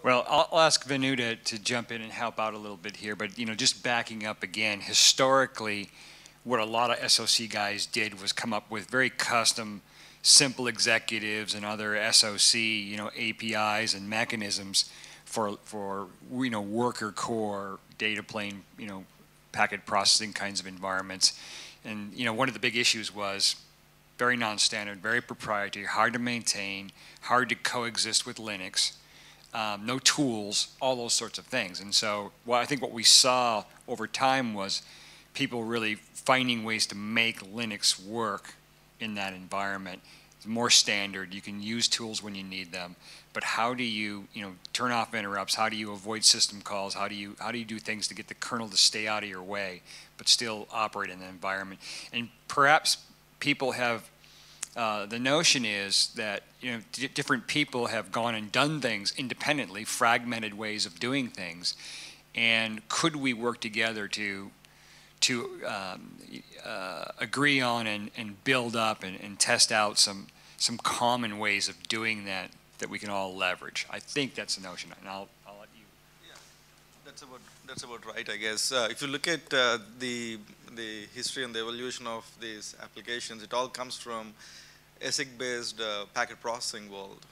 Well, I'll ask Venu to jump in and help out a little bit here, but just backing up again, historically, what a lot of SOC guys did was come up with very custom, simple executives and other SOC, APIs and mechanisms for worker core, data plane, packet processing kinds of environments. And one of the big issues was very non-standard, very proprietary, hard to maintain, hard to coexist with Linux. No tools, all those sorts of things. And so I think what we saw over time was people really finding ways to make Linux work in that environment. It's more standard. You can use tools when you need them. But how do you, turn off interrupts? How do you avoid system calls? How do you do things to get the kernel to stay out of your way, but still operate in the environment? And perhaps people have the notion is that different people have gone and done things independently, fragmented ways of doing things, and could we work together to agree on and build up and test out some common ways of doing that we can all leverage? I think that's the notion, and I'll let you. Yeah, that's about right, I guess. If you look at the history and the evolution of these applications, it all comes from ASIC-based packet processing world.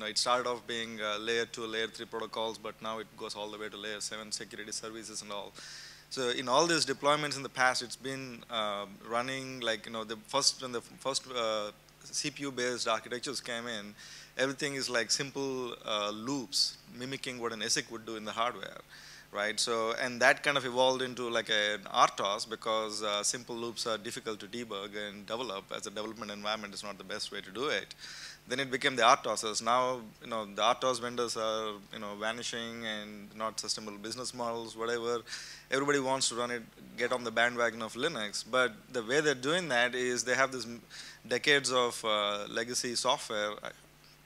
It started off being layer 2, layer 3 protocols, but now it goes all the way to layer 7 security services and all. So in all these deployments in the past, it's been running like, when the first CPU-based architectures came in, everything is like simple loops mimicking what an ASIC would do in the hardware, right? So, and that kind of evolved into like an RTOS because simple loops are difficult to debug and develop. As a development environment, is not the best way to do it. Then it became the RTOSs. Now, the RTOS vendors are, vanishing and not sustainable business models, whatever. Everybody wants to run it, get on the bandwagon of Linux. But the way they're doing that is they have this decades of legacy software.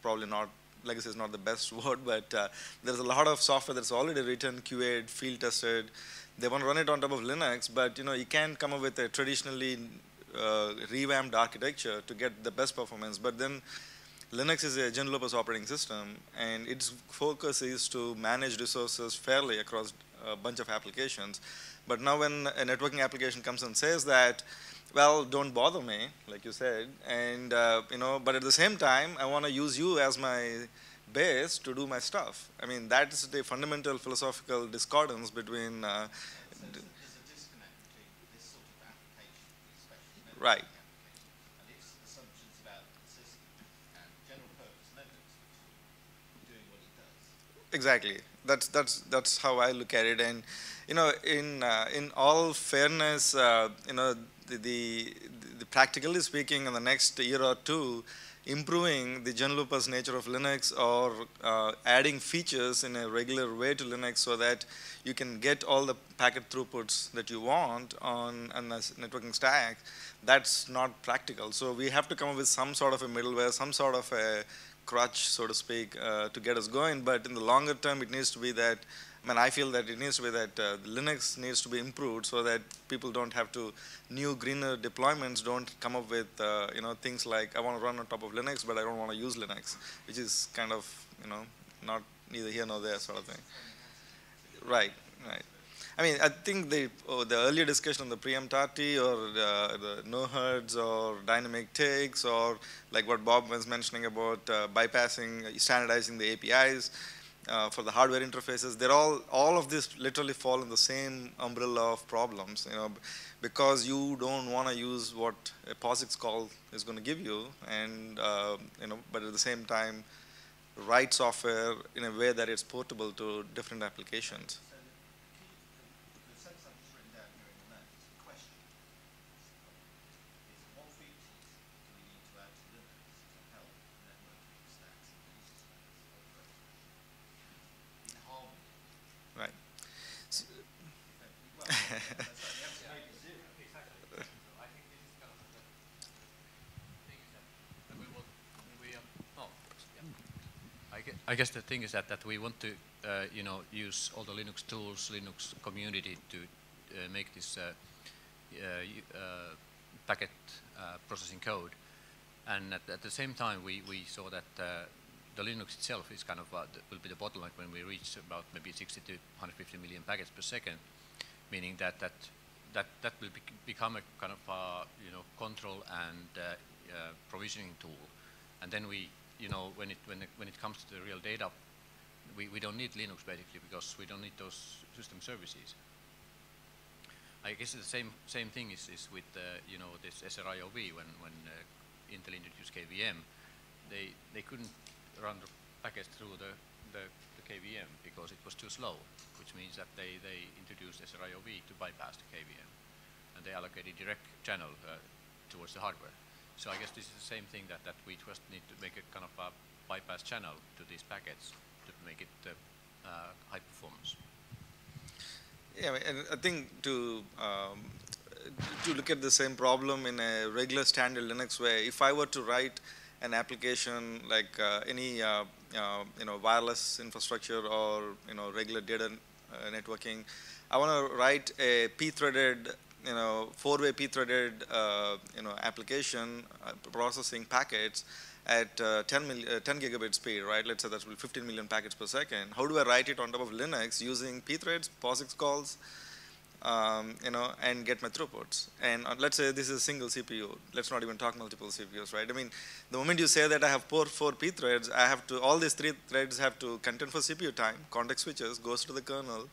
Probably not, legacy is not the best word, but there's a lot of software that's already written, QA'd, field tested. They want to run it on top of Linux, but you can't come up with a traditionally revamped architecture to get the best performance. But then Linux is a general purpose operating system, and its focus is to manage resources fairly across a bunch of applications. But now when a networking application comes and says that, well, don't bother me, like you said, and but at the same time, I want to use you as my base to do my stuff. I mean, that is the fundamental philosophical discordance between. There's a disconnect between this sort of application, especially Right. application, and its assumptions about the system and general purpose Linux, which is doing what it does. Exactly. That's how I look at it, and in all fairness, the practically speaking, in the next year or two, improving the general purpose nature of Linux or adding features in a regular way to Linux so that you can get all the packet throughputs that you want on a networking stack, that's not practical. So we have to come up with some sort of a middleware, some sort of a crutch, so to speak, to get us going. But in the longer term, it needs to be that, I feel that it needs to be that Linux needs to be improved so that people don't have to, new greener deployments don't come up with, things like, I want to run on top of Linux, but I don't want to use Linux, which is kind of, not neither here nor there sort of thing. Right, right. I think the earlier discussion on the preempt-RT or the no-herds or dynamic takes or like what Bob was mentioning about bypassing, standardizing the APIs for the hardware interfaces, they're all of this literally fall in the same umbrella of problems, because you don't want to use what a POSIX call is going to give you, and but at the same time, write software in a way that it's portable to different applications. I guess the thing is that we want to use all the Linux tools, Linux community to make this packet processing code, and at the same time we saw that the Linux itself is kind of will be the bottleneck when we reach about maybe 60 to 150 million packets per second, meaning that will become a kind of control and provisioning tool, and then we when it comes to the real data, we don't need Linux basically because we don't need those system services. I guess the same thing is with this SRIOV when Intel introduced KVM, they couldn't run the packets through the KVM because it was too slow, which means that they introduced SRIOV to bypass the KVM, and they allocated direct channel towards the hardware. So I guess this is the same thing that we just need to make a kind of a bypass channel to these packets to make it high performance. Yeah, and I think to look at the same problem in a regular standard Linux way, if I were to write an application like any wireless infrastructure or regular data networking, I want to write a p-threaded four-way p-threaded application processing packets at 10 gigabit speed, right? Let's say that's 15 million packets per second. How do I write it on top of Linux using p-threads, POSIX calls, and get my throughputs? And let's say this is a single CPU. Let's not even talk multiple CPUs, right? I mean, the moment you say that I have four p-threads, I have to, all these 3 threads have to contend for CPU time, context switches, goes to the kernel,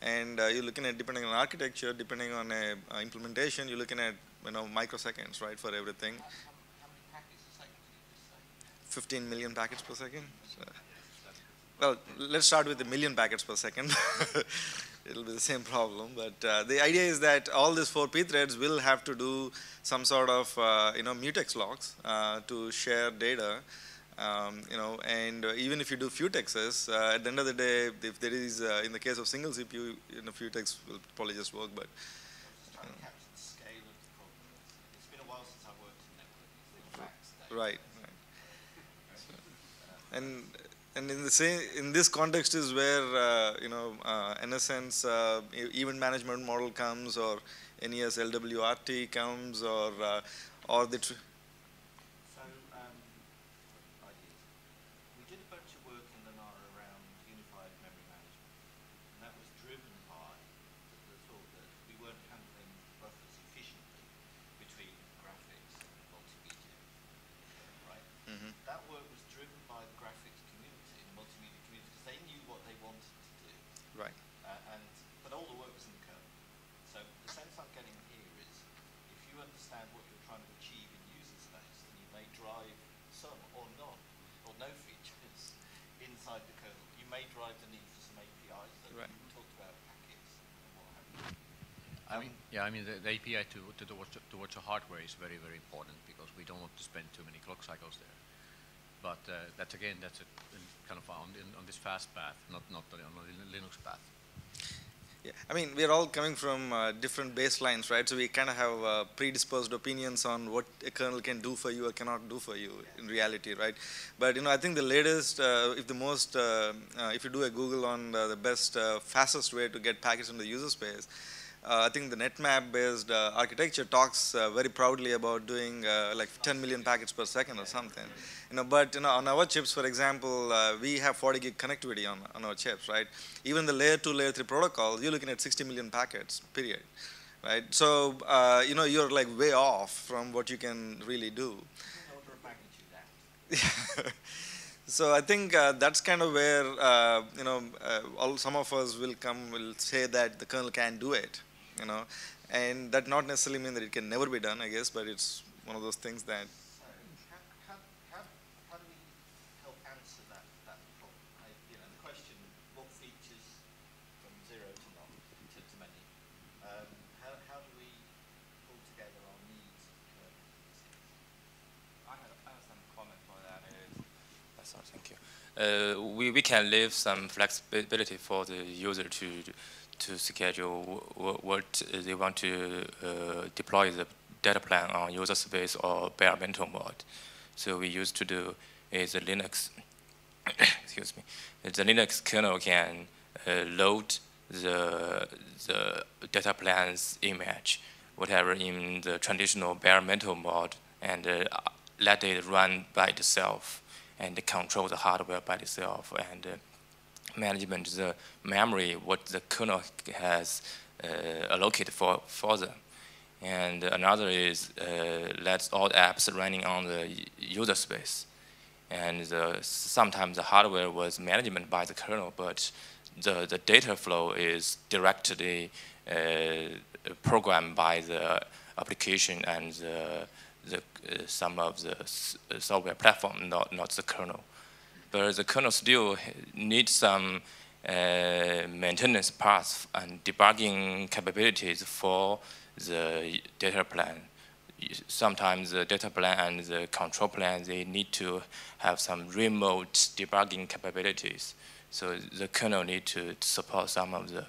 and you're looking at, depending on architecture, depending on a implementation, you're looking at microseconds, right, for everything. 15 million packets per second. So, well, let's start with a million packets per second. It'll be the same problem, but the idea is that all these 4 p-threads will have to do some sort of mutex locks to share data, and even if you do few texts, at the end of the day, if there is, in the case of single CPU, few texts will probably just work, but. Trying to capture the scale of the problem. It's been a while since I worked in networking. Facts, right. And in this context is where in a sense event management model comes, or NES LWRT comes, or the. So ideas. We did a bunch of work in Linaro around unified memory management, and that was driven by the thought that we weren't handling buffers efficiently between graphics and multimedia, right? Mm-hmm. That work was driven by the graphics community and the multimedia community because they knew what they wanted to do. Right. But all the work was in the kernel. So the sense I'm getting here is if you understand what you're trying to achieve in user space, then you may drive some or none or no features inside the kernel. You may drive the need for some APIs that right. we talked about, packets and what have you. I mean the API towards the hardware is very, very important because we don't want to spend too many clock cycles there. But that's a kind of on this fast path, not on the Linux path. Yeah, I mean, we're all coming from different baselines, right? So we kind of have predisposed opinions on what a kernel can do for you or cannot do for you in reality, right? But I think the latest, if you do a Google on the best, fastest way to get packets into the user space, I think the Netmap-based architecture talks very proudly about doing like 10 million packets per second or something. But on our chips, for example, we have 40 gig connectivity on our chips, right? Even the layer 2, layer 3 protocols, you're looking at 60 million packets, period, right? So you're like way off from what you can really do. An order of magnitude out. So I think that's kind of where some of us will say that the kernel can do it, and that not necessarily mean that it can never be done, I guess, but it's one of those things that. So how do we help answer that problem? The question, what features from 0 to none to many? How do we pull together our needs of the kernel? I have some comment for that. Sorry, thank you. We can leave some flexibility for the user to schedule what they want to deploy the data plan on user space or bare metal mode. So we used to do is the Linux, excuse me, the Linux kernel can load the data plan's image, whatever in the traditional bare metal mode, and let it run by itself. and control the hardware by itself, and management the memory what the kernel has allocated for them. And another is let all the apps running on the user space. And sometimes the hardware was management by the kernel, but the data flow is directly programmed by the application and some of the software platform, not the kernel. But the kernel still needs some maintenance paths and debugging capabilities for the data plan. Sometimes the data plan and the control plan, they need to have some remote debugging capabilities. So the kernel need to support some of the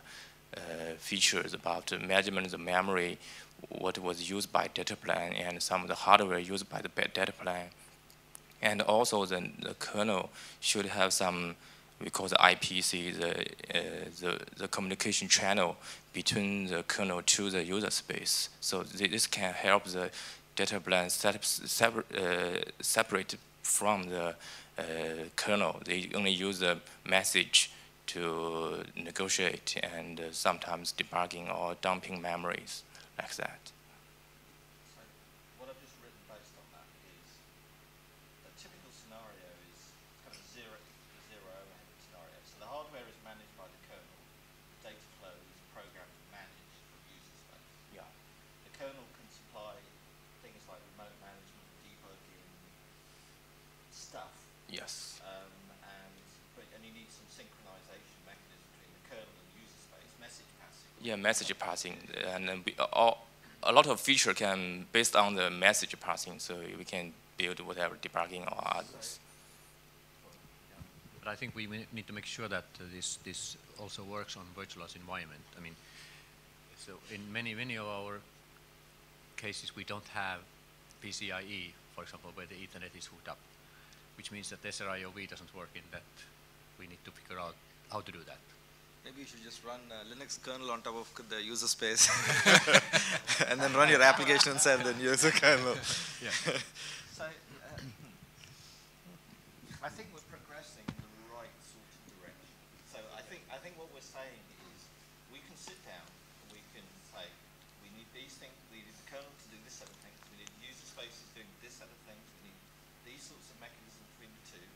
features about the measurement of the memory, what was used by data plan, and some of the hardware used by the data plan. And also the kernel should have some, we call the IPC, the communication channel between the kernel to the user space. So this can help the data plan separate from the kernel. They only use the message to negotiate and sometimes debugging or dumping memories like that. So what I've just written based on that is a typical scenario is kind of a zero overhead scenario. So the hardware is managed by the kernel. The data flow is programmed and managed from user space. Yeah. The kernel can supply things like remote management, debugging, stuff. Yes. And you need some synchronization mechanism between the kernel and user space, message passing. Yeah, message passing, and then a lot of feature can based on the message passing, so we can build whatever debugging or others. But I think we need to make sure that this also works on virtualized environment. I mean, so in many of our cases we don't have PCIe, for example, where the Ethernet is hooked up, which means that SRIOV doesn't work in that. We need to figure out how to do that. Maybe you should just run Linux kernel on top of the user space and then run your application inside the user kernel. Yeah. So I think we're progressing in the right sort of direction. So I think what we're saying is we can sit down and we can say we need these things, we need the kernel to do this set of things, we need user spaces doing this set of things, we need these sorts of mechanisms between the two.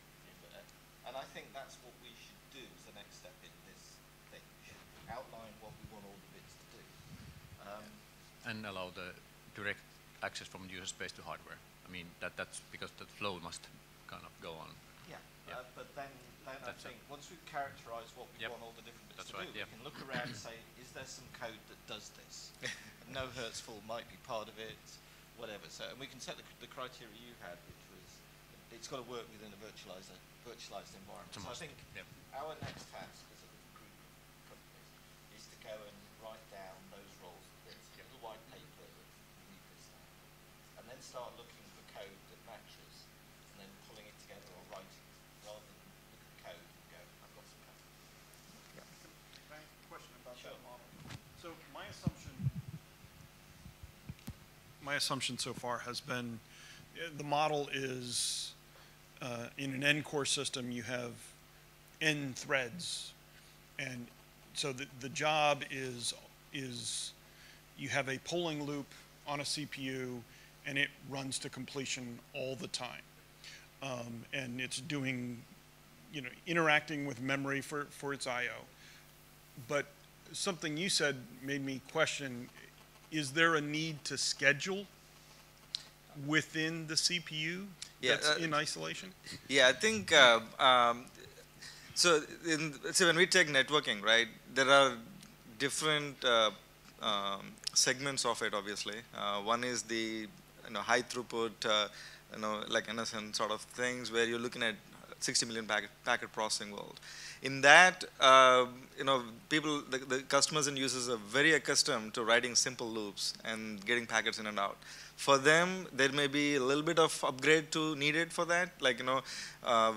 And I think that's what we should do as the next step in this thing. We should outline what we want all the bits to do. And allow the direct access from user space to hardware. I mean, that's because the flow must kind of go on. Yeah, Yeah. but then I think once we've characterized what we Yep. want all the different bits That's to right, do, yeah. we can look around and say, is there some code that does this? No Hertzfall might be part of it, whatever. So, and we can set the criteria you had, which was it's got to work within a virtualized environment. So I think our next task as a group of companies is to go and write down those roles, a little white paper that we need this down, and then start looking for code that matches, and then pulling it together or writing it, rather than look at code and go, I've got some code. Can I ask a question about Sure. that model? So my assumption so far has been the model is in an N core system you have N threads, and so the job is you have a polling loop on a CPU and it runs to completion all the time, and it's doing, interacting with memory for its I/O. But something you said made me question, is there a need to schedule within the CPU that's in isolation? Yeah, I think, so when we take networking, right, there are different segments of it, obviously. One is the high throughput, like NSN sort of things where you're looking at 60 million packet processing world. In that, people, the customers and users are very accustomed to writing simple loops and getting packets in and out. For them, there may be a little bit of upgrade needed for that, like,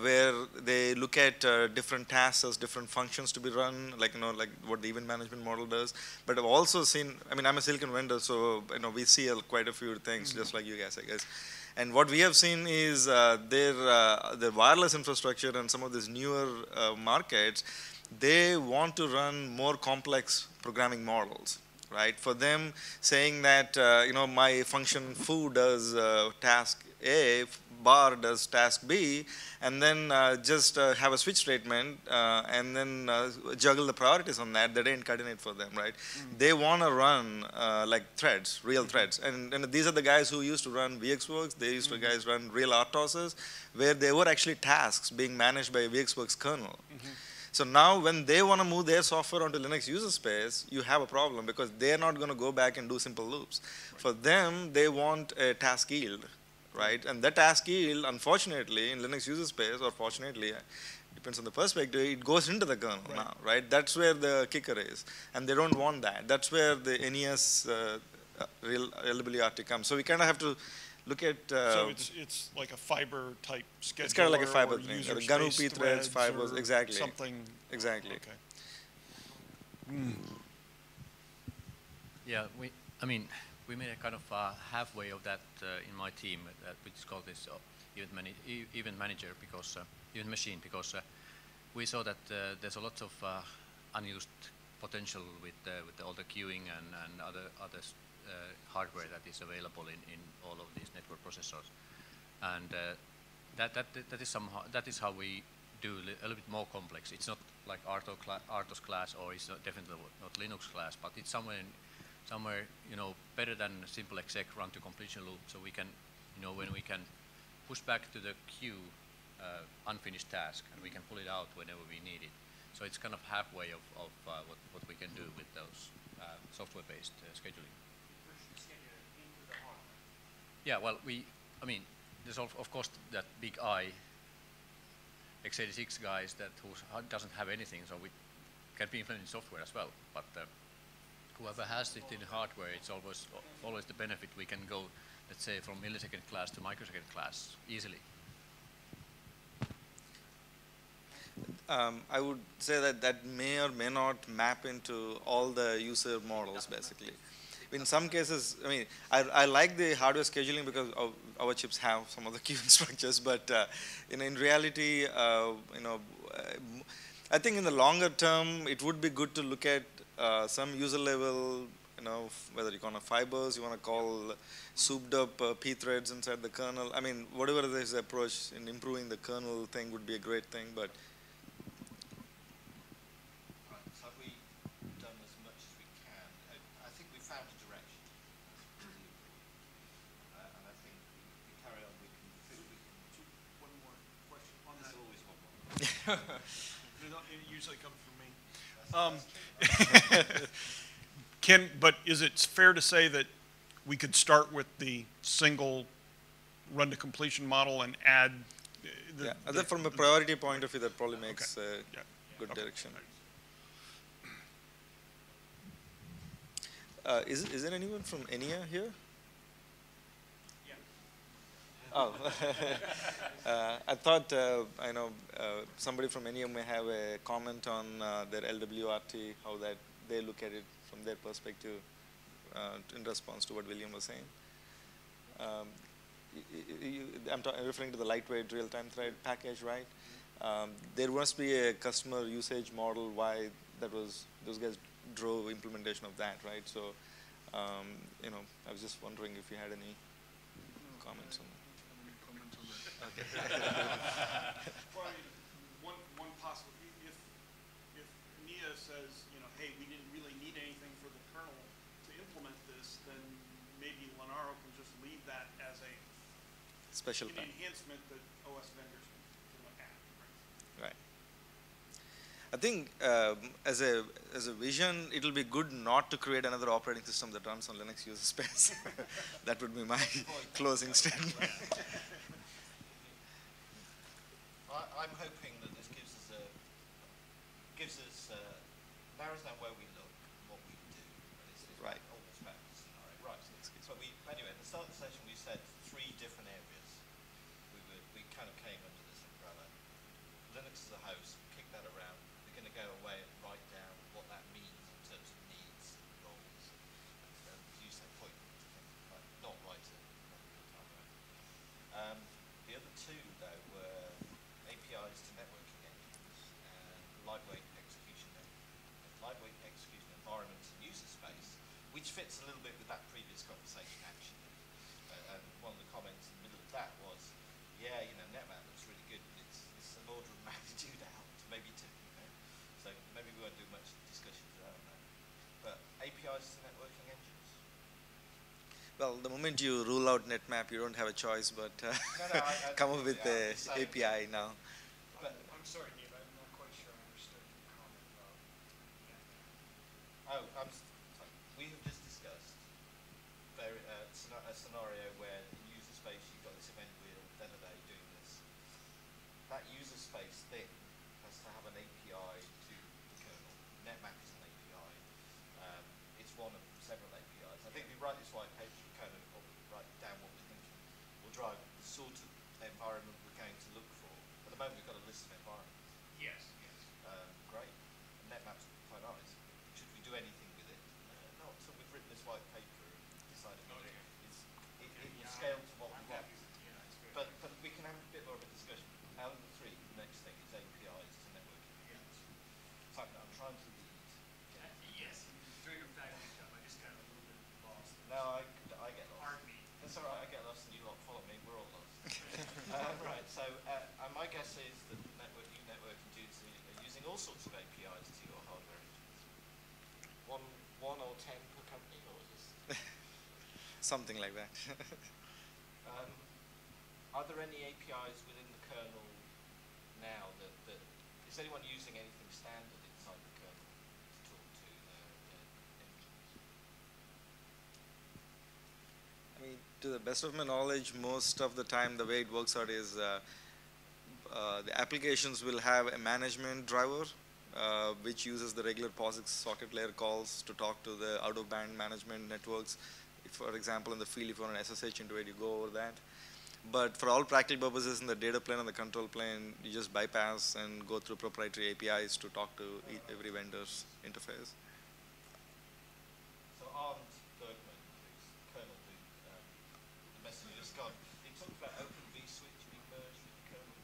where they look at different tasks as different functions to be run, like, like what the event management model does. But I've also seen, I'm a silicon vendor, so, we see quite a few things, just like you guys, I guess. And what we have seen is their wireless infrastructure and some of these newer markets, they want to run more complex programming models, right? For them, saying that my function foo does task A, bar does task B, and then just have a switch statement and then juggle the priorities on that. That ain't cutting it for them, right? They want to run like threads, real threads. And these are the guys who used to run VxWorks. They used to guys run real RTOSes, where they were actually tasks being managed by VxWorks kernel. So now when they want to move their software onto Linux user space, you have a problem because they're not going to go back and do simple loops. Right. For them, they want a task yield, right? And that task yield, unfortunately, in Linux user space, or fortunately, depends on the perspective, it goes into the kernel now, right? That's where the kicker is. And they don't want that. That's where the NES reliability comes. So we kind of have to look at. So it's like a fiber type schedule. It's kind of like a fiber thing. GNU P threads, fibers, exactly. Something. Exactly. Okay. Yeah, we made a kind of halfway of that in my team, which is called this event manager, because event machine, because we saw that there's a lot of unused potential with all the queuing and other hardware that is available in all of these network processors, and that is how we do a little bit more complex. It's not like RTOS class, or it's definitely not Linux class, but it's somewhere better than simple exec run to completion loop. So we can, when we can push back to the queue unfinished task, and we can pull it out whenever we need it. So it's kind of halfway of what we can do with those software-based scheduling. Yeah, well, there's of course that big I, x86 guys who doesn't have anything, so we can be implemented in software as well. But whoever has it in hardware, it's always the benefit. We can go, let's say, from millisecond class to microsecond class easily. I would say that may or may not map into all the user models, basically. In some cases, I like the hardware scheduling because our chips have some of the queuing structures, but in reality, I think in the longer term, it would be good to look at some user level, whether you want to fibers, you want to call souped up P threads inside the kernel. Whatever this approach in improving the kernel thing would be a great thing, but. So have we done as much as we can? I think we found a direction. And I think we carry on. We can One more question on There's that. always one more. It usually comes from me. But is it fair to say that we could start with the single run to completion model and add? From a priority point of view, that probably makes good direction. Is there anyone from ENIA here? Oh, I thought somebody from ENIA may have a comment on their LWRT, how that they look at it from their perspective in response to what William was saying. I'm referring to the lightweight real-time thread package, right? There must be a customer usage model why those guys drove implementation of that, right? So, I was just wondering if you had any comments on that. Okay. One possible, if NIA says, hey, we didn't really need anything for the kernel to implement this, then maybe Linaro can just leave that as a special enhancement that OS vendors can look at. Right. I think as a vision, it will be good not to create another operating system that runs on Linux user space. That would be my closing statement. I'm hoping that this narrows down where we look, what we do. It's right. Almost back to the scenario. Right. But anyway, at the start of the session, we said 3 different areas. We kind of came under this umbrella. Linux as a host, kick that around. We're going to go away and write down what that means in terms of needs and roles, and use that point to think, not write it. The other two, though, were APIs to networking engines and lightweight execution environments and user space, which fits a little bit with that previous conversation, actually. And one of the comments in the middle of that was, yeah, Netmap looks really good, but it's an order of magnitude out, maybe two, So maybe we won't do much discussion around that. But APIs to networking engines? Well, the moment you rule out Netmap, you don't have a choice but I come up with the saying, API now. But, I'm sorry, Dave, I'm not quite sure I understood your comment about I'm sorry. We have just discussed a scenario where in user space you've got this event wheel, day doing this. That user space thing has to have an API to the kernel. Netmap is an API. It's one of several APIs. I think we write this white paper, kind of write down what we're thinking will drive the sort of environment we're going to look for. At the moment we've got a list of environments. Yes. Great. And Netmap's quite nice. Should we do anything with it? Not until we've written this white paper and decided whether it will scale to what we want. But we can have a bit more of a discussion. Out of the three, the next thing is APIs to networking. So I'm trying to lead. Yes, you're doing a fabulous job. I just got a little bit lost. No, I get lost. Pardon me. That's all right. I get lost and you lot follow me. We're all lost. Right. So my guess is that networking dudes are using all sorts of APIs to your hardware engines. One or 10 per company, or just Something like that. Are there any APIs within the kernel now that is anyone using anything standard inside the kernel to talk to their engines? I mean, to the best of my knowledge, most of the time the way it works out is the applications will have a management driver which uses the regular POSIX socket layer calls to talk to the out-of-band management networks. If, for example, in the field, if you want an SSH into it, you go over that. But for all practical purposes in the data plane and the control plane, you just bypass and go through proprietary APIs to talk to every vendor's interface. So Arndt Bergman, who's kernel dude, the message just gone, he talked about OpenVSwitch being merged with the kernel.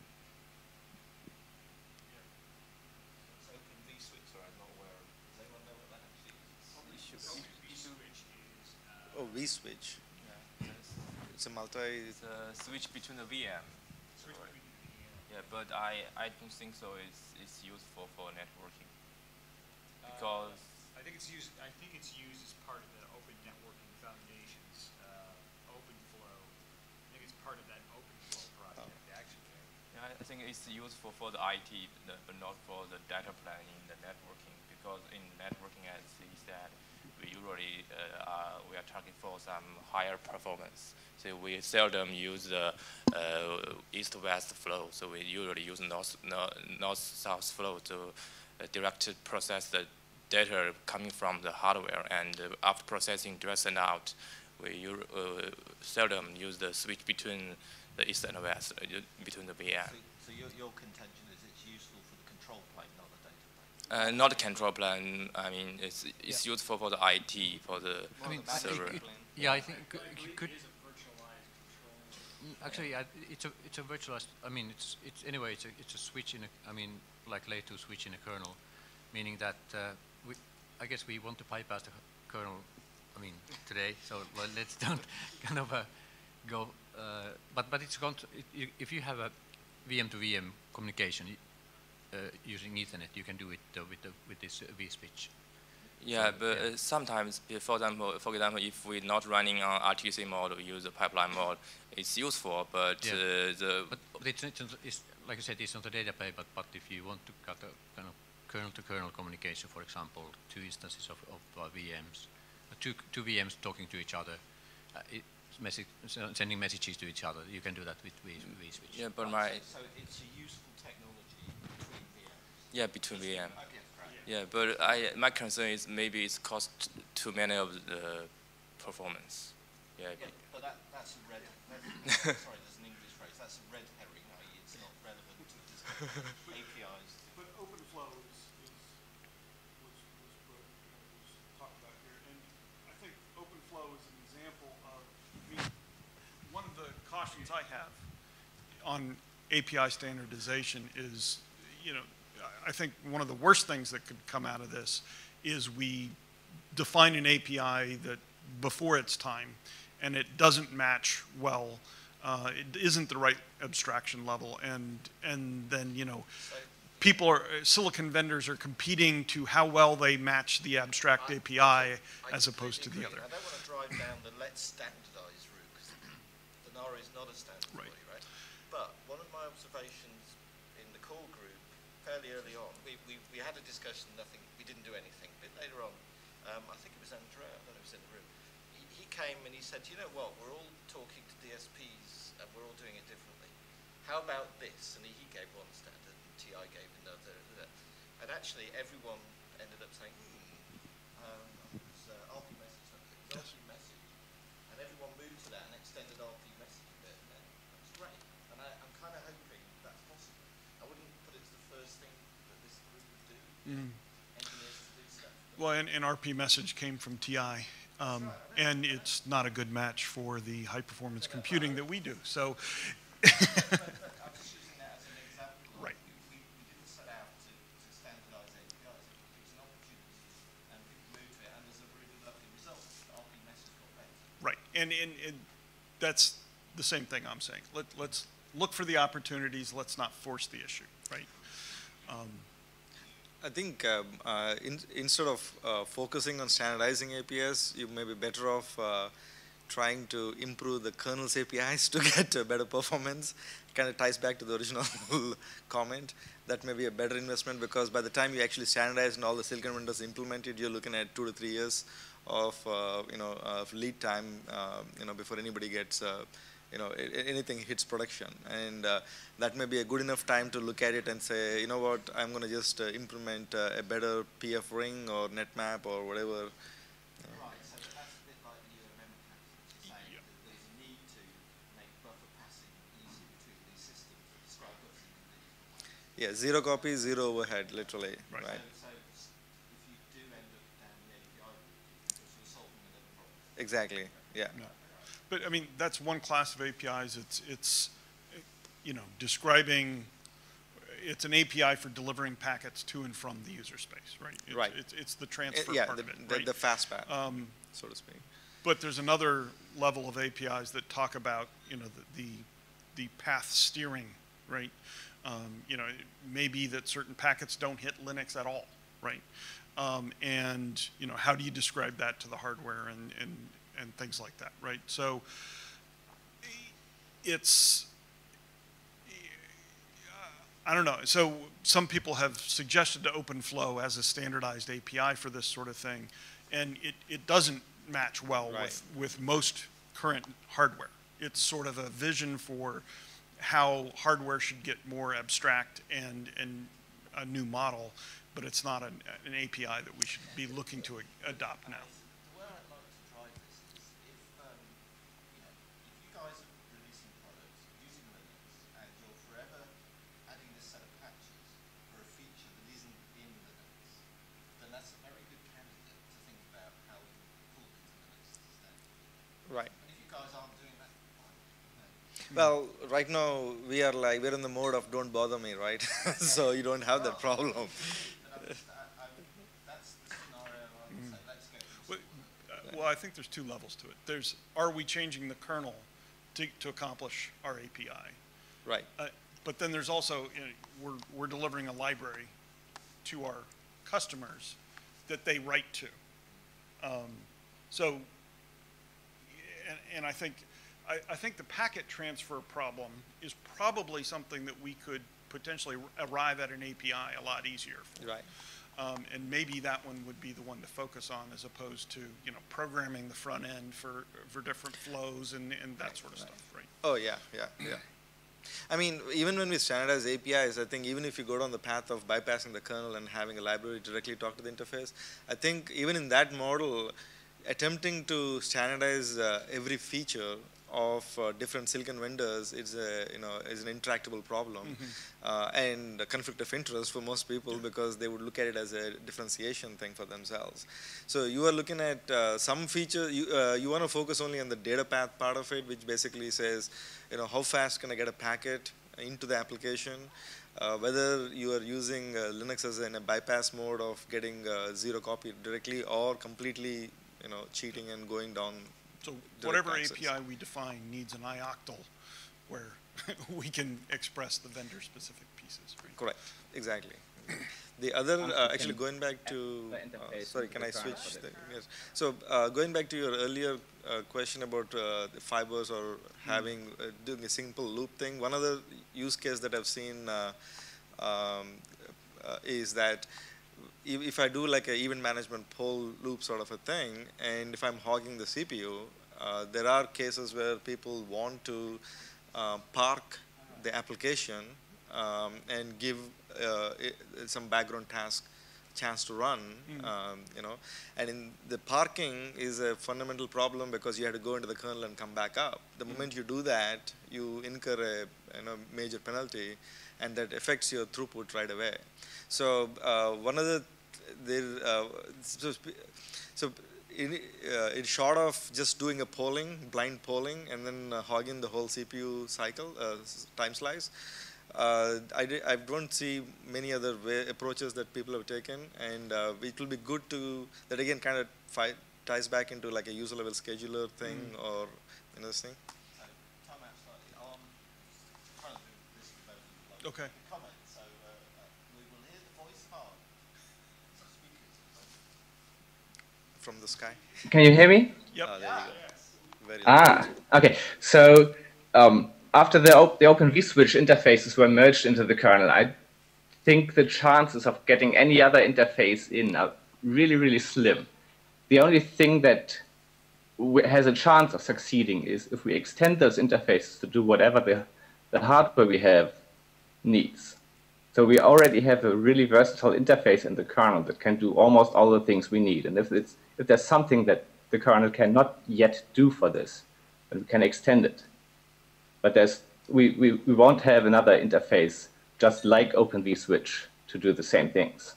It's OpenVSwitch, or I'm not aware of. Does anyone know what that actually is? OpenVSwitch is Oh, VSwitch. It's a It's a switch between the VM. switch between the Yeah, but I don't think so. It's useful for networking because I think it's used as part of the Open Networking Foundation's OpenFlow. I think it's part of that OpenFlow project, actually. yeah, I think it's useful for the IT, but not for the data plane in the networking. Because in networking, as he said, we usually we are targeting for some higher performance. So we seldom use the east-west flow. So we usually use north-south flow to direct process the data coming from the hardware, and after processing, direct send out. We seldom use the switch between the east and west, between the VM. So your contention is it's useful for the control plane, not the data plane? Not a control plane. I mean, it's useful for the IT, for the server. Yeah, I think it could. Actually, it's a virtualized. I mean, it's anyway. It's a switch in a. I mean, like layer 2 switch in a kernel, meaning that I guess we want to bypass the kernel. I mean, today. So let's don't kind of go. But it's going to. If you have a VM to VM communication using Ethernet, you can do it with this VSwitch. Yeah, but sometimes, for example, if we're not running on RTC mode, we use the pipeline mode. It's useful, but but it's like I said, it's not a data plane. But if you want to cut a kind of kernel-to-kernel communication, for example, two instances of VMs, two VMs talking to each other, sending messages to each other, you can do that with VSwitch. Yeah, but so it's a useful technology between VMs. Yeah, between VM. Okay, great. Yeah, but my concern is maybe it's cost too many of the performance. Yeah. Yeah, but that's a red. Sorry, there's an English phrase. That's a red herring. I.e., it's not relevant to this APIs. But OpenFlow was talked about here, and I think OpenFlow is an example of. I mean, one of the cautions I have on API standardization is, you know, I think one of the worst things that could come out of this is we define an API that before its time, and it doesn't match well. It isn't the right abstraction level, and then, you know, silicon vendors are competing to how well they match the abstract API as opposed to the other. I don't want to drive down the let's standardize route, because Linaro is not a standard body, right? But one of my observations in the core group fairly early on, we had a discussion, we didn't do anything. A bit later on, I think it was Andrea, I don't know if he was in the room, he came and he said, you know what, we're all talking to DSPs and we're all doing it differently. How about this? And he gave one standard and TI gave another. And actually everyone ended up saying, it was RP message, something. It was RP message. And everyone moved to that and extended RP message a bit. And that was great. And I'm kind of hoping that's possible. I wouldn't put it as the first thing that this group would do. Engineers to do stuff. Well, and RP message came from TI. And it's not a good match for the high performance computing that we do. So I'm just using that as an example. Right. We didn't set out to standardize APIs. It was an opportunity, and people moved to it, and there's a really good lucky result. The RP message got better. right, and that's the same thing I'm saying. Let's look for the opportunities. Let's not force the issue. Right. I think instead of focusing on standardizing APIs, you may be better off trying to improve the kernel's APIs to get better performance. Kind of ties back to the original comment. That may be a better investment, because by the time you actually standardize and all the silicon vendors implement it, you're looking at 2 to 3 years of lead time, before anybody gets anything hits production. And that may be a good enough time to look at it and say, you know what, I'm going to just implement a better PF ring or Netmap or whatever. Right, so that's a bit like the memory caps, saying that there's a need to make buffer passing easy between these systems that describe buffers in completely different ways. Yeah, 0 copy, 0 overhead, literally. Right. Right. So if you do end up down the API route, you're sort of solving another problem. Exactly. Yeah. No. But I mean, that's one class of APIs. It's describing. It's an API for delivering packets to and from the user space, right? Right. It's the transfer part of it, the, right? the fast path, so to speak. But there's another level of APIs that talk about, the path steering, right? It may be that certain packets don't hit Linux at all, right? And how do you describe that to the hardware and things like that, right? So it's, I don't know. So some people have suggested to OpenFlow as a standardized API for this sort of thing, and it doesn't match well with most current hardware. It's sort of a vision for how hardware should get more abstract and a new model, but it's not an API that we should be looking to adopt now. The way I'd like to drive this is if you guys are releasing products using Linux and you're forever adding this set of patches for a feature that isn't in Linux, then that's a very good candidate to think about how you pull it into Linux as a standard. Right. And if you guys aren't doing that, fine. Well, right now we're in the mode of don't bother me, right? So you don't have that problem. That's the scenario I would say, let's go through. Well, I think there's two levels to it. Are we changing the kernel to accomplish our API? Right. But then there's also, we're delivering a library to our customers that they write to. And I think the packet transfer problem is probably something that we could potentially arrive at an API a lot easier for. Right. And maybe that one would be the one to focus on, as opposed to programming the front end for different flows and that sort of stuff, right? Oh yeah. I mean, even when we standardize APIs, I think even if you go down the path of bypassing the kernel and having a library directly talk to the interface, I think even in that model, attempting to standardize every feature of different silicon vendors is an intractable problem, and a conflict of interest for most people, because they would look at it as a differentiation thing for themselves. So you are looking at some feature, you want to focus only on the data path part of it, which basically says, how fast can I get a packet into the application, whether you are using Linux as in a bypass mode of getting zero copy directly, or completely, cheating and going down. So whatever API we define needs an ioctl where we can express the vendor-specific pieces, right? Correct. Exactly. The other, actually going back to, sorry, can I switch? Yes. So going back to your earlier question about the fibers or having, doing a simple loop thing, one other use case that I've seen is that if I do like a event management poll loop sort of a thing, and if I'm hogging the CPU, there are cases where people want to park the application and give some background task chance to run, and in the parking is a fundamental problem because you have to go into the kernel and come back up. The moment you do that, you incur a major penalty, and that affects your throughput right away. So one of the in short of just doing a polling, blind polling, and then hogging the whole CPU cycle, time slice, I don't see many other approaches that people have taken, and it will be good to, that again kind of ties back into like a user level scheduler thing or this thing. Time out slightly. Trying to do this development. Okay. Comment. So we will hear the voice part. From the sky. Can you hear me? Yep. There you go. Okay. So after the OpenVSwitch interfaces were merged into the kernel, I think the chances of getting any other interface in are really, really slim. The only thing that has a chance of succeeding is if we extend those interfaces to do whatever the hardware we have needs. So we already have a really versatile interface in the kernel that can do almost all the things we need. And if there's something that the kernel cannot yet do for this, then we can extend it. But we won't have another interface just like OpenVSwitch to do the same things.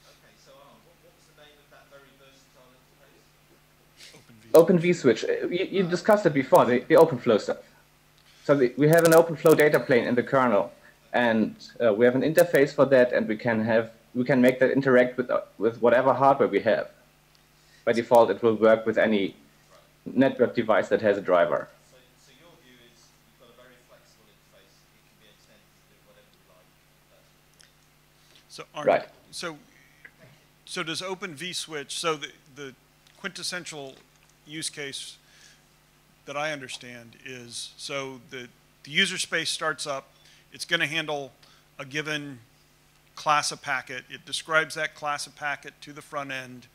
Okay, so what was the name of that very versatile interface? OpenVSwitch, you discussed it before, the OpenFlow stuff. So we have an OpenFlow data plane in the kernel, and we have an interface for that, and we can make that interact with whatever hardware we have. By default, it will work with any network device that has a driver. So your view is you've got a very flexible interface. It can be extended to do whatever you like. So right. So does OpenVSwitch, so the quintessential use case that I understand is, so the user space starts up, it's going to handle a given class of packet. It describes that class of packet to the front end.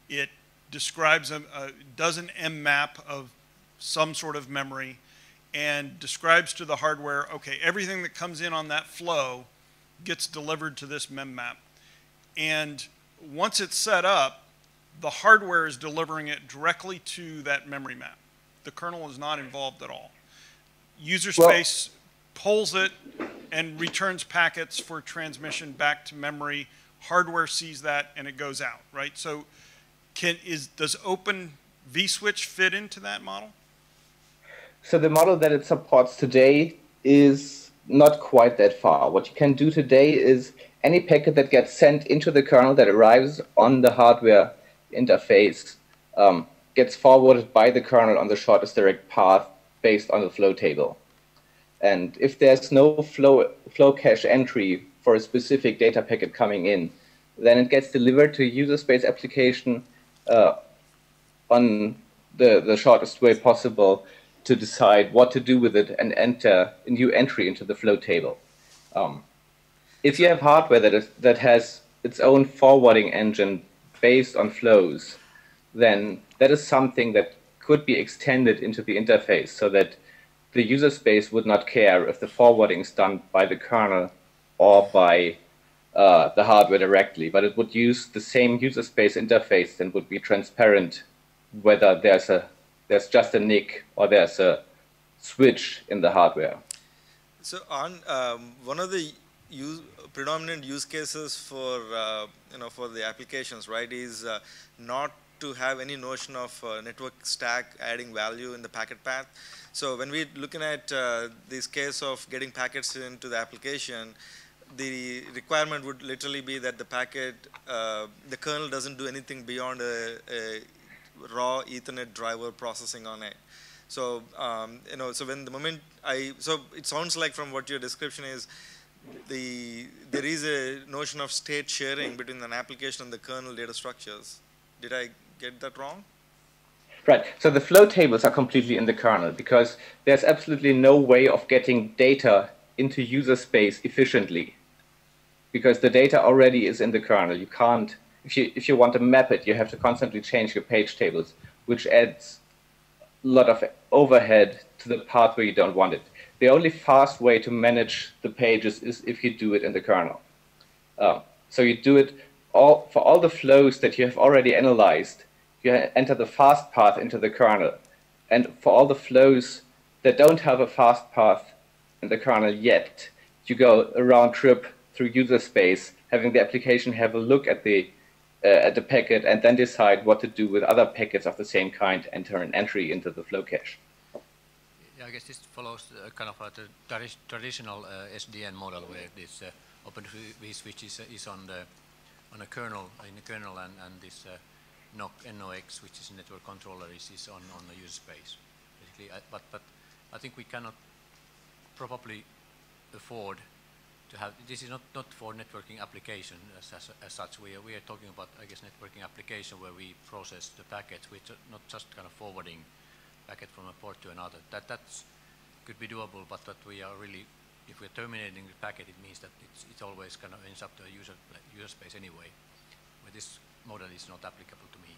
It describes does an mmap of some sort of memory and describes to the hardware, okay, everything that comes in on that flow gets delivered to this mmap. And once it's set up, the hardware is delivering it directly to that memory map. The kernel is not involved at all. User space pulls it and returns packets for transmission back to memory. Hardware sees that and it goes out, right? So does OpenVSwitch fit into that model? So the model that it supports today is not quite that far. What you can do today is any packet that gets sent into the kernel that arrives on the hardware interface gets forwarded by the kernel on the shortest direct path based on the flow table. And if there's no flow cache entry for a specific data packet coming in, then it gets delivered to a user space application on the shortest way possible to decide what to do with it and enter a new entry into the flow table. If you have hardware that has its own forwarding engine based on flows, then that is something that could be extended into the interface so that the user space would not care if the forwarding is done by the kernel or by the hardware directly, but it would use the same user space interface and would be transparent whether there's just a NIC or there's a switch in the hardware. So on one of the predominant use cases for for the applications, right, is not to have any notion of network stack adding value in the packet path. So when we're looking at this case of getting packets into the application, the requirement would literally be that the packet, the kernel doesn't do anything beyond a raw Ethernet driver processing on it. So so when the moment so it sounds like from what your description is, there is a notion of state sharing between an application and the kernel data structures. Did I get that wrong? Right. So the flow tables are completely in the kernel because there's absolutely no way of getting data into user space efficiently, because the data already is in the kernel. You can't, if you want to map it, you have to constantly change your page tables, which adds a lot of overhead to the part where you don't want it. The only fast way to manage the pages is if you do it in the kernel. So you do it for all the flows that you have already analyzed. You enter the fast path into the kernel. And for all the flows that don't have a fast path in the kernel yet, you go a round trip through user space, having the application have a look at the packet and then decide what to do with other packets of the same kind, enter an entry into the flow cache. Yeah, I guess this follows kind of the traditional SDN model where this OpenVSwitch is on a kernel, in the kernel, and this NOx, which is a network controller, is on the user space, basically. But I think we cannot probably afford to have, this is not for networking application as such. We are talking about, I guess, networking application where we process the packets, which are not just kind of forwarding packet from a port to another. That's could be doable, but that we are really, if we're terminating the packet, it means that it always kind of ends up to a user space anyway. But this model is not applicable to me.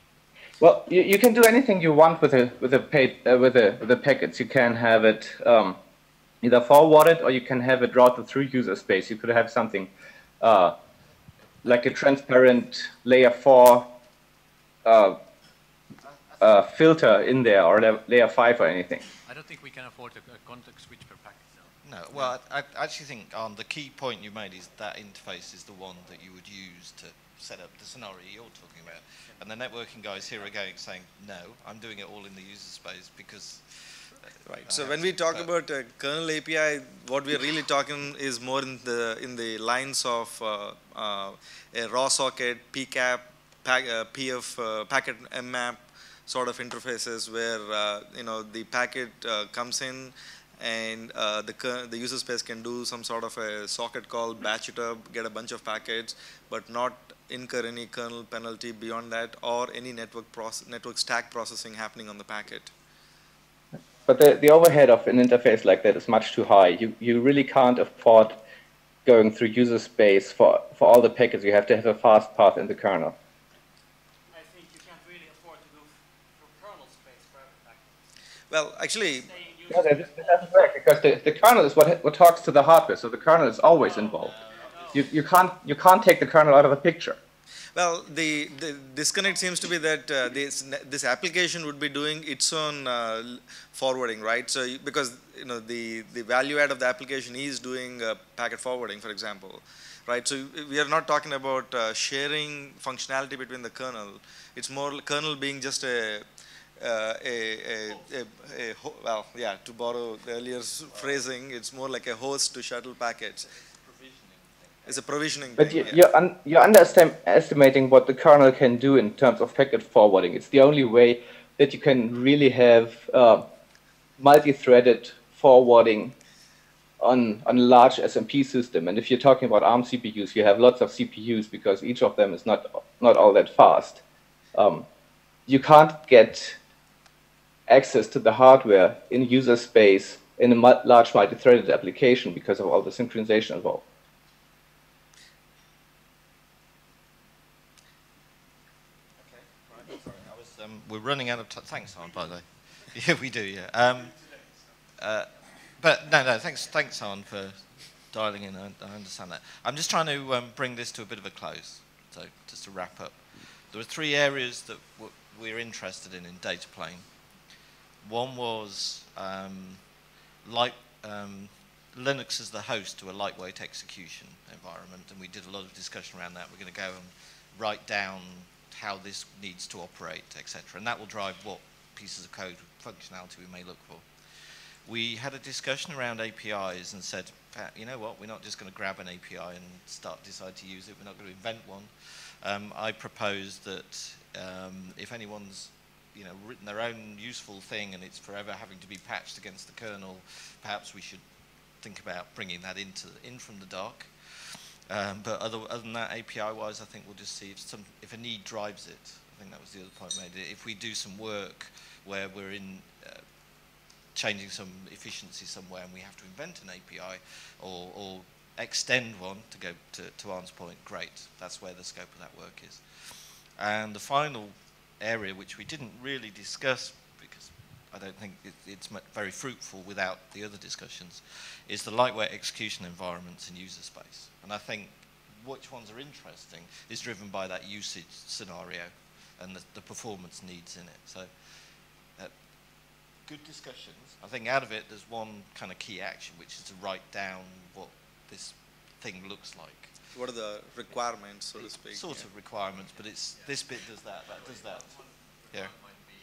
Well, you can do anything you want with the packets. You can have it either forwarded or you can have it routed through user space. You could have something like a transparent layer 4 filter in there, or layer 5 or anything. I don't think we can afford a context switch per packet. No, well, I actually think the key point you made is that interface is the one that you would use to set up the scenario you're talking about. And the networking guys here are going saying, no, I'm doing it all in the user space because... Right. So when we talk about kernel API, what we're really talking is more in the lines of a raw socket, PCAP, PF, packet mmap sort of interfaces where the packet comes in and the user space can do some sort of a socket call, batch it up, get a bunch of packets, but not incur any kernel penalty beyond that, or any network stack processing happening on the packet. But the overhead of an interface like that is much too high. You really can't afford going through user space for all the packets. You have to have a fast path in the kernel. I think you can't really afford to go through kernel space for every packet. Well, actually... No, that doesn't work, because the kernel is what talks to the hardware, so the kernel is always involved. You can't take the kernel out of the picture. Well, the disconnect seems to be that this application would be doing its own forwarding, right? So because the value add of the application is doing packet forwarding, for example, right? So we are not talking about sharing functionality between the kernel. It's more kernel being just well, yeah, to borrow the earlier phrasing, it's more like a host to shuttle packets. It's a provisioning but thing. You're underestimating what the kernel can do in terms of packet forwarding. It's the only way that you can really have multi-threaded forwarding on a large SMP system. And if you're talking about ARM CPUs, you have lots of CPUs because each of them is not all that fast. You can't get access to the hardware in user space in a large multi-threaded application because of all the synchronization involved. We're running out of time. Thanks, Arne, by the way. Yeah, we do, yeah. But no, thanks, Arne, for dialing in. I understand that. I'm just trying to bring this to a bit of a close. So just to wrap up, there were 3 areas that we're interested in data plane. One was Linux as the host to a lightweight execution environment, and we did a lot of discussion around that. We're going to go and write down how this needs to operate, etc. And that will drive what pieces of code functionality we may look for. We had a discussion around APIs and said, you know what, we're not just going to grab an API and decide to use it, we're not going to invent one. I proposed that if anyone's written their own useful thing and it's forever having to be patched against the kernel, perhaps we should think about bringing that in from the dock. But other than that, API-wise, I think we'll just see if a need drives it. I think that was the other point made. If we do some work where we're in changing some efficiency somewhere and we have to invent an API or extend one, to go to Arne's point, great. That's where the scope of that work is. And the final area, which we didn't really discuss because I don't think it's very fruitful without the other discussions, is the lightweight execution environments in user space. And I think which ones are interesting is driven by that usage scenario and the performance needs in it. So good discussions. I think out of it there's one kind of key action, which is to write down what this thing looks like. What are the requirements, so to speak? Sort of requirements, but it's this bit does that does that. Yeah. Might be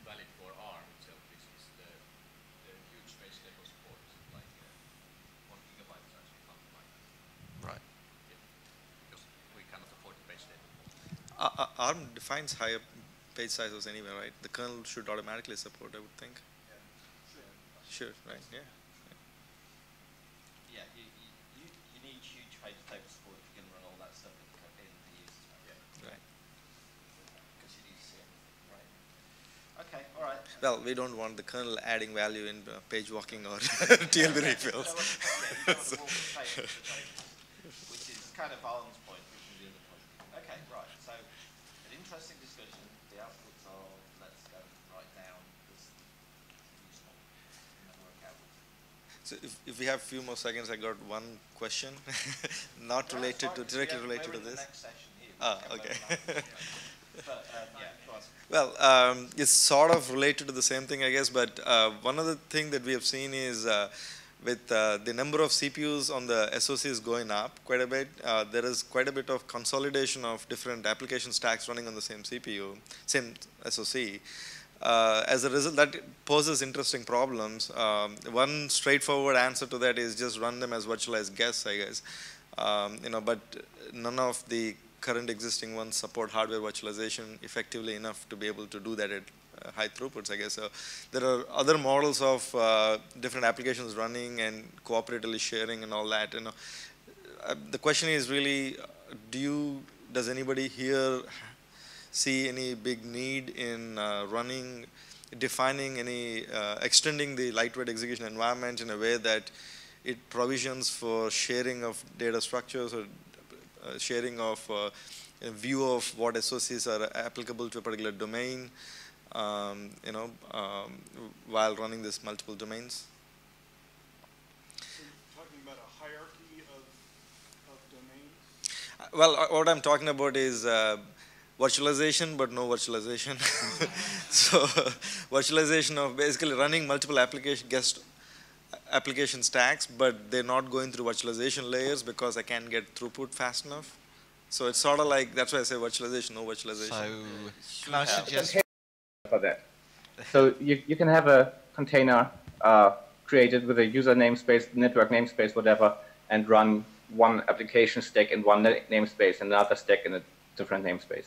valid for ARM itself. This is the huge space level support, like 1 gigabyte is actually something like that. Right. Yeah. Because we cannot afford the base level. ARM defines higher page sizes anyway, right? The kernel should automatically support, I would think. Yeah. Sure, right, yeah. Yeah, you need huge page table support if you're going to run all that stuff in the user space. Yeah. Right. Because you need to see everything. Right. Okay, all right. Well, we don't want the kernel adding value in page walking or TLB refills. Yeah, you don't want to walk the page, which is kind of Arne's point, which is the other point. Okay, right. So, an interesting discussion. The outputs are, let's go right down this useful and work out. So if we have a few more seconds, I got one question, not related to, directly related to this. Next session here. Okay. But, yeah, go on. Well, it's sort of related to the same thing, I guess, but one other thing that we have seen is with the number of CPUs on the SoCs going up quite a bit, there is quite a bit of consolidation of different application stacks running on the same CPU, same SoC. As a result, that poses interesting problems. One straightforward answer to that is just run them as virtualized guests, I guess. But none of the current existing ones support hardware virtualization effectively enough to be able to do that at high throughputs, I guess. So there are other models of different applications running and cooperatively sharing and all that. The question is really, does anybody here see any big need in defining any, extending the lightweight execution environment in a way that it provisions for sharing of data structures or sharing of a view of what SOCs are applicable to a particular domain, while running this multiple domains? So you're talking about a hierarchy of domains? Well, what I'm talking about is virtualization, but no virtualization. So virtualization of basically running multiple application stacks, but they're not going through virtualization layers because I can't get throughput fast enough. So it's sort of like, that's why I say virtualization, no virtualization. So, can I suggest for that. So you can have a container created with a user namespace, network namespace, whatever, and run one application stack in one namespace and another stack in a different namespace.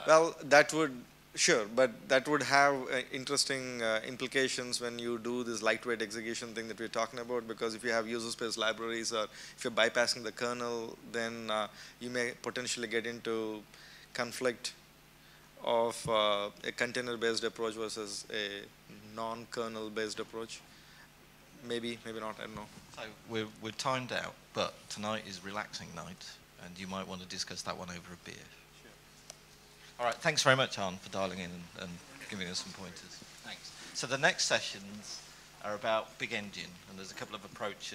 Well, that would, sure, but that would have interesting implications when you do this lightweight execution thing that we're talking about, because if you have user space libraries or if you're bypassing the kernel, then you may potentially get into conflict of a container-based approach versus a non-kernel-based approach. Maybe, maybe not, I don't know. So we're timed out, but tonight is relaxing night, and you might want to discuss that one over a beer. Sure. All right, thanks very much, Arne, for dialing in and giving us some pointers. Thanks. So the next sessions are about big engine, and there's a couple of approaches.